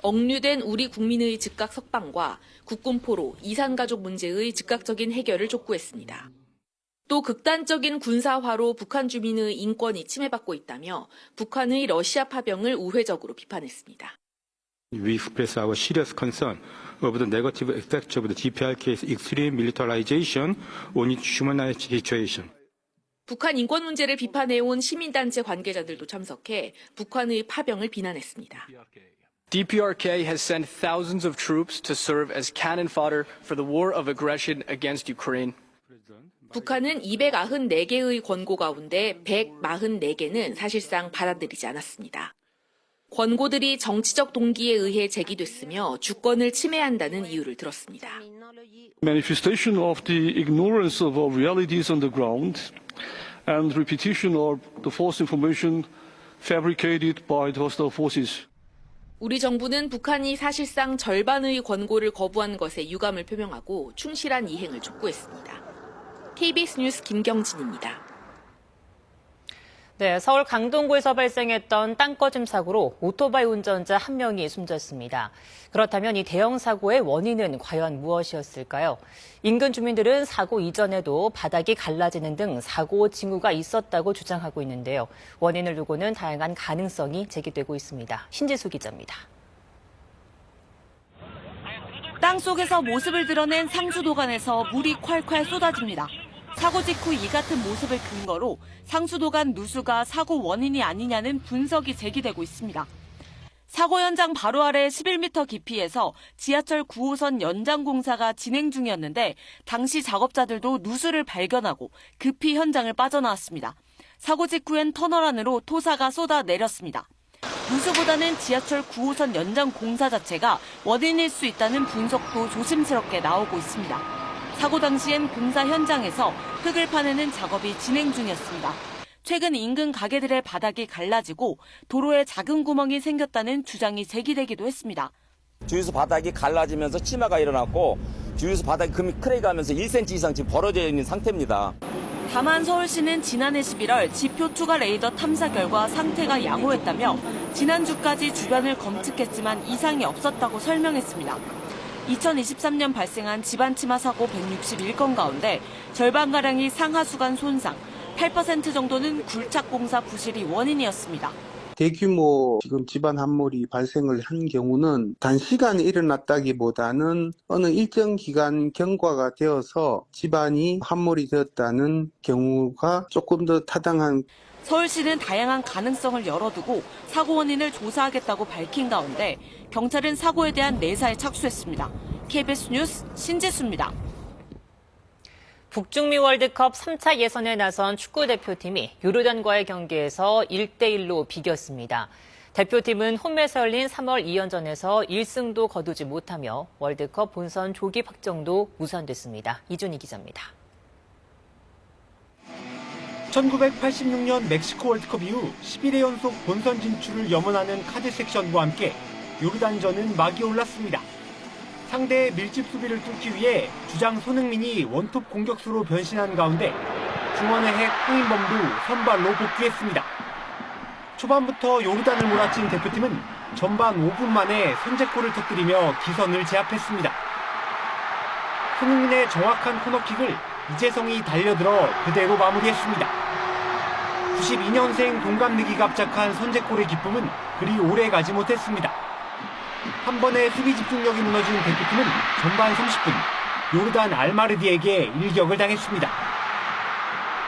억류된 우리 국민의 즉각 석방과 국군포로 이산가족 문제의 즉각적인 해결을 촉구했습니다. 또 극단적인 군사화로 북한 주민의 인권이 침해받고 있다며 북한의 러시아 파병을 우회적으로 비판했습니다. We express our serious concern over the negative effects of the DPRK's extreme militarization on its human rights situation. 북한 인권 문제를 비판해온 시민단체 관계자들도 참석해 북한의 파병을 비난했습니다. DPRK has sent thousands of troops to serve as cannon fodder for the war of aggression against Ukraine. 북한은 294개의 권고 가운데 144개는 사실상 받아들이지 않았습니다. 권고들이 정치적 동기에 의해 제기됐으며 주권을 침해한다는 이유를 들었습니다. Manifestation of the ignorance of our realities on the ground and repetition of the false information fabricated by the hostile forces. 우리 정부는 북한이 사실상 절반의 권고를 거부한 것에 유감을 표명하고 충실한 이행을 촉구했습니다. KBS 뉴스 김경진입니다. 네, 서울 강동구에서 발생했던 땅꺼짐 사고로 오토바이 운전자 1명이 숨졌습니다. 그렇다면 이 대형 사고의 원인은 과연 무엇이었을까요? 인근 주민들은 사고 이전에도 바닥이 갈라지는 등 사고 징후가 있었다고 주장하고 있는데요. 원인을 두고는 다양한 가능성이 제기되고 있습니다. 신지수 기자입니다. 땅속에서 모습을 드러낸 상수도관에서 물이 콸콸 쏟아집니다. 사고 직후 이 같은 모습을 근거로 상수도관 누수가 사고 원인이 아니냐는 분석이 제기되고 있습니다. 사고 현장 바로 아래 11m 깊이에서 지하철 9호선 연장 공사가 진행 중이었는데 당시 작업자들도 누수를 발견하고 급히 현장을 빠져나왔습니다. 사고 직후엔 터널 안으로 토사가 쏟아내렸습니다. 누수보다는 지하철 9호선 연장 공사 자체가 원인일 수 있다는 분석도 조심스럽게 나오고 있습니다. 사고 당시엔 공사 현장에서 흙을 파내는 작업이 진행 중이었습니다. 최근 인근 가게들의 바닥이 갈라지고 도로에 작은 구멍이 생겼다는 주장이 제기되기도 했습니다. 주유소 바닥이 갈라지면서 치마가 일어났고 주유소 바닥이 금이 크랙하면서 1cm 이상 지금 벌어져 있는 상태입니다. 다만 서울시는 지난해 11월 지표 투과 레이더 탐사 결과 상태가 양호했다며 지난주까지 주변을 검측했지만 이상이 없었다고 설명했습니다. 2023년 발생한 집안 치마 사고 161건 가운데 절반가량이 상하수관 손상, 8% 정도는 굴착 공사 부실이 원인이었습니다. 대규모 지금 집안 함몰이 발생을 한 경우는 단시간에 일어났다기보다는 어느 일정 기간 경과가 되어서 집안이 함몰이 되었다는 경우가 조금 더 타당한. 서울시는 다양한 가능성을 열어두고 사고 원인을 조사하겠다고 밝힌 가운데 경찰은 사고에 대한 내사에 착수했습니다. KBS 뉴스 신지수입니다. 북중미 월드컵 3차 예선에 나선 축구대표팀이 요르단과의 경기에서 1대1로 비겼습니다. 대표팀은 홈에서 열린 3월 2연전에서 1승도 거두지 못하며 월드컵 본선 조기 확정도 무산됐습니다. 이준희 기자입니다. 1986년 멕시코 월드컵 이후 11회 연속 본선 진출을 염원하는 카드 섹션과 함께 요르단전은 막이 올랐습니다. 상대의 밀집 수비를 뚫기 위해 주장 손흥민이 원톱 공격수로 변신한 가운데 중원의 핵 홍인범도 선발로 복귀했습니다. 초반부터 요르단을 몰아친 대표팀은 전반 5분 만에 선제골을 터뜨리며 기선을 제압했습니다. 손흥민의 정확한 코너킥을 이재성이 달려들어 그대로 마무리했습니다. 92년생 동갑내기가 합작한 선제골의 기쁨은 그리 오래 가지 못했습니다. 한 번에 수비 집중력이 무너진 대표팀은 전반 30분 요르단 알마르디에게 일격을 당했습니다.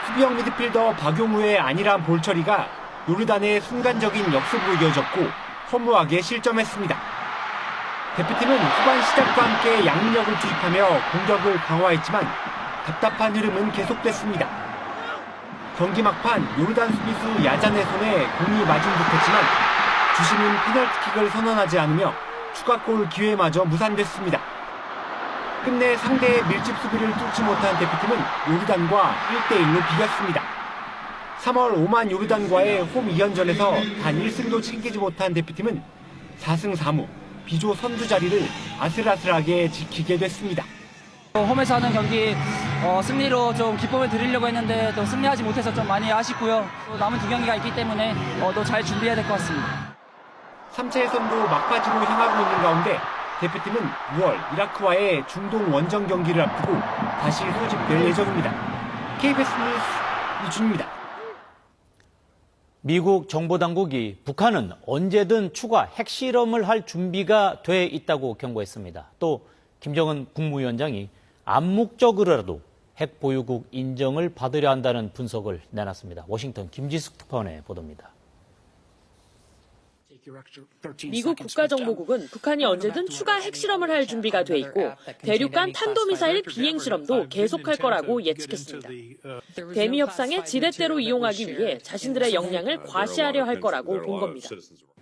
수비형 미드필더 박용우의 안일한 볼 처리가 요르단의 순간적인 역습으로 이어졌고 허무하게 실점했습니다. 대표팀은 후반 시작과 함께 양력을 투입하며 공격을 강화했지만 답답한 흐름은 계속됐습니다. 경기 막판 요르단 수비수 야잔의 손에 공이 맞은 듯했지만 주심은 페널티킥을 선언하지 않으며 추가골 기회마저 무산됐습니다. 끝내 상대의 밀집 수비를 뚫지 못한 대표팀은 요르단과 1대1로 비겼습니다. 3월 오만 요르단과의 홈 2연전에서 단 1승도 챙기지 못한 대표팀은 4승 4무 비조 선두 자리를 아슬아슬하게 지키게 됐습니다. 홈에서 하는 경기 승리로 좀 기쁨을 드리려고 했는데 또 승리하지 못해서 좀 많이 아쉽고요. 또 남은 두 경기가 있기 때문에 더 잘 준비해야 될 것 같습니다. 3차 예선도 막바지로 향하고 있는 가운데 대표팀은 6월 이라크와의 중동 원정 경기를 앞두고 다시 소집될 예정입니다. KBS 뉴스 이준입니다. 미국 정보당국이 북한은 언제든 추가 핵실험을 할 준비가 돼 있다고 경고했습니다. 또 김정은 국무위원장이 암묵적으로라도 핵 보유국 인정을 받으려 한다는 분석을 내놨습니다. 워싱턴 김지숙 특파원의 보도입니다. 미국 국가정보국은 북한이 언제든 추가 핵실험을 할 준비가 돼 있고 대륙간 탄도미사일 비행 실험도 계속할 거라고 예측했습니다. 대미 협상에 지렛대로 이용하기 위해 자신들의 역량을 과시하려 할 거라고 본 겁니다.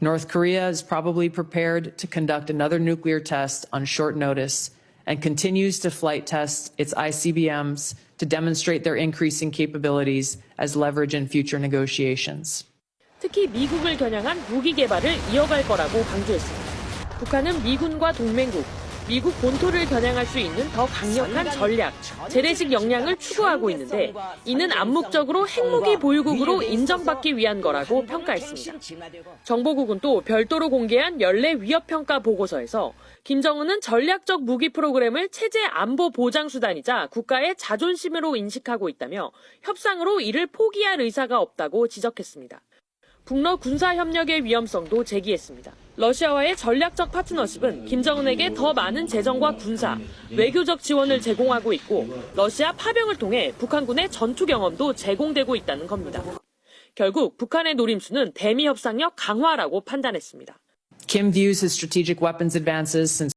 North Korea is probably prepared to conduct another nuclear test on short notice and continues to flight test its ICBMs to demonstrate their increasing capabilities as leverage in future negotiations. 특히 미국을 겨냥한 무기 개발을 이어갈 거라고 강조했습니다. 북한은 미군과 동맹국, 미국 본토를 겨냥할 수 있는 더 강력한 전략, 재래식 역량을 추구하고 있는데 이는 암묵적으로 핵무기 보유국으로 인정받기 위한 거라고 평가했습니다. 정보국은 또 별도로 공개한 연례 위협평가 보고서에서 김정은은 전략적 무기 프로그램을 체제 안보 보장 수단이자 국가의 자존심으로 인식하고 있다며 협상으로 이를 포기할 의사가 없다고 지적했습니다. 북러 군사협력의 위험성도 제기했습니다. 러시아와의 전략적 파트너십은 김정은에게 더 많은 재정과 군사, 외교적 지원을 제공하고 있고 러시아 파병을 통해 북한군의 전투 경험도 제공되고 있다는 겁니다. 결국 북한의 노림수는 대미 협상력 강화라고 판단했습니다. Kim views his strategic weapons advances since